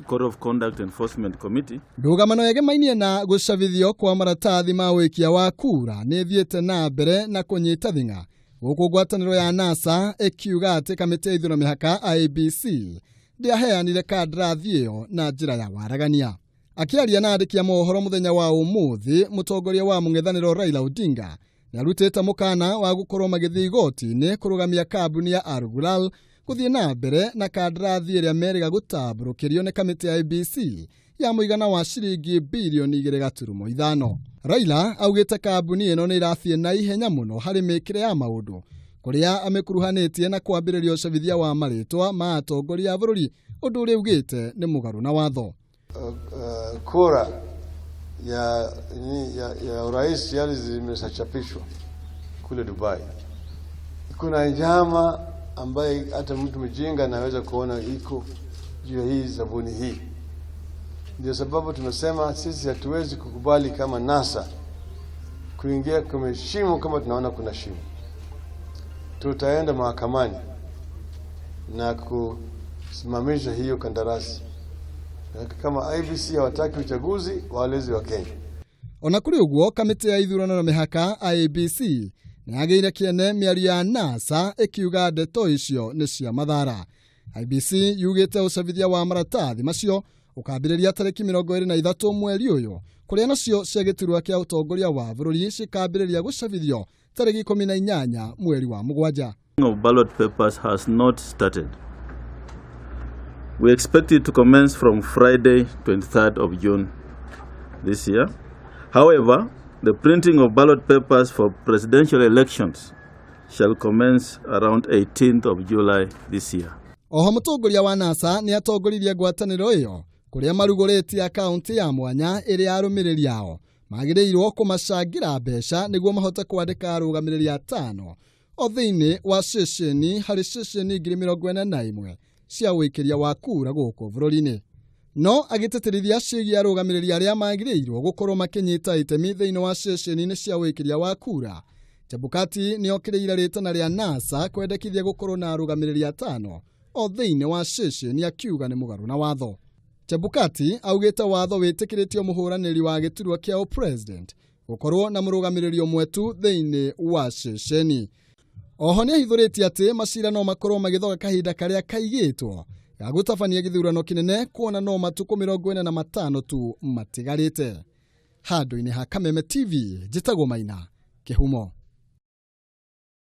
Code of Conduct Enforcement Committee. Ndũgamano yegemainie na gucabithio kwa maratathi ma wikia wa kura nĩ thiĩte na mbere na kunyita thing'a gũkũ ngwatanĩro ya NASA ĩkiuga atĩ kamiti ya ithurano mihaka IEBC ndĩaheanire kandarathi ĩyo na njĩra ya waragania. Akiaria na andĩki a mohoro mũthenya wa ũmũthĩ, mũtongoria wa mũng'ethanĩro Raila Odinga nĩarutĩte mũkana wa gũkorwo magĩthiĩ igoti-inĩ kũrũgamia kambuni ya Argural gũthiĩ na mbere na kandarathi ĩrĩa merĩga gũtambũrũkĩrio nĩ kamiti ya IEBC ya mũigana wa ciringi bilioni 2.5. Raila augĩte kambuni ĩno nĩ irathiĩ na ihenya mũno harĩ mĩkĩre ya maũndũ kũrĩa amĩkuruhanĩtie na kwambĩrĩria ũcabithia wa marĩtwa ma atongoria a bũrũri, ũndũ ũrĩa augĩte nĩ mũgarũ na watho. Kura ya urais yale zimesachapishwa kule Dubai. Kuna njama ambaye hata mtu mjinga anaweza kuona iko juu ya hii zabuni hii. Ndio sababu tunasema sisi hatuwezi kukubali kama NASA kuingia kwenye shimo kama tunaona kuna shimo. Tutaenda mahakamani na kusimamisha hiyo kandarasi. Kama IEBC hawataki uchaguzi, walezi wa Kenya. Ona kuri uguo kamiti ya ithurano na mihaka IEBC nĩagĩire kĩene mĩario ya NASA ĩkiuga ndeto icio nĩ cia mathara. IEBC yugĩte ũcabithia wa maratathi macio ũkambĩrĩria tarĩki 23 mweri ũyũ, kũrĩa nacio cia gĩturwa kĩa ũtongoria wa bũrũri cikambĩrĩria gũcabithio tarĩki 18 mweri wa mugwanja. Of ballot papers has not started. We expect it to commence from Friday, 23rd of June this year. However, the printing of ballot papers for presidential elections shall commence around 18th of July this year. Oho mũtongoria wa NASA nĩ atongoririe ngwatanĩro ĩyo kũrĩa marugũrĩtie kaunti ya mwanya ĩrĩa arũmĩrĩri ao magĩrĩirwo kũmacangira mbeca nĩguo mahote kwandĩka arũgamĩrĩri 5 o thĩinĩ wa ceceni harĩ ceceni 41 cia wĩkĩria wa kura gũkũ bũrũri-inĩ. No agĩtĩtĩrithia ciĩgiĩ arũgamĩrĩri arĩa magĩrĩirwo gũkorwo makĩnyita itemi thĩinĩ wa ceceni-inĩ cia wĩkĩria wa kura, Chebukati nĩokĩrĩire rĩtana rĩa NASA kwendekithia gũkorwo na arũgamĩrĩri 5 o thĩinĩ wa ceceni akiuga nĩ mũgarũ na watho. Chebukati augĩte watho wĩtĩkĩrĩtio mũhũranĩri wa gĩturwa kĩa president gũkorwo na mũrũgamĩrĩri ũmwe tu thĩinĩ wa ceceni. Oho nĩahithũrĩtie atĩ macira no makorwo magĩthoga kahinda karĩa kaigĩtwo ga gũtabania gĩthurano kĩnene kuona no matukũ 45 tu matigarĩte. Handũ-inĩ ha Kameme TV, njĩtagwo Maina, Kĩhumo.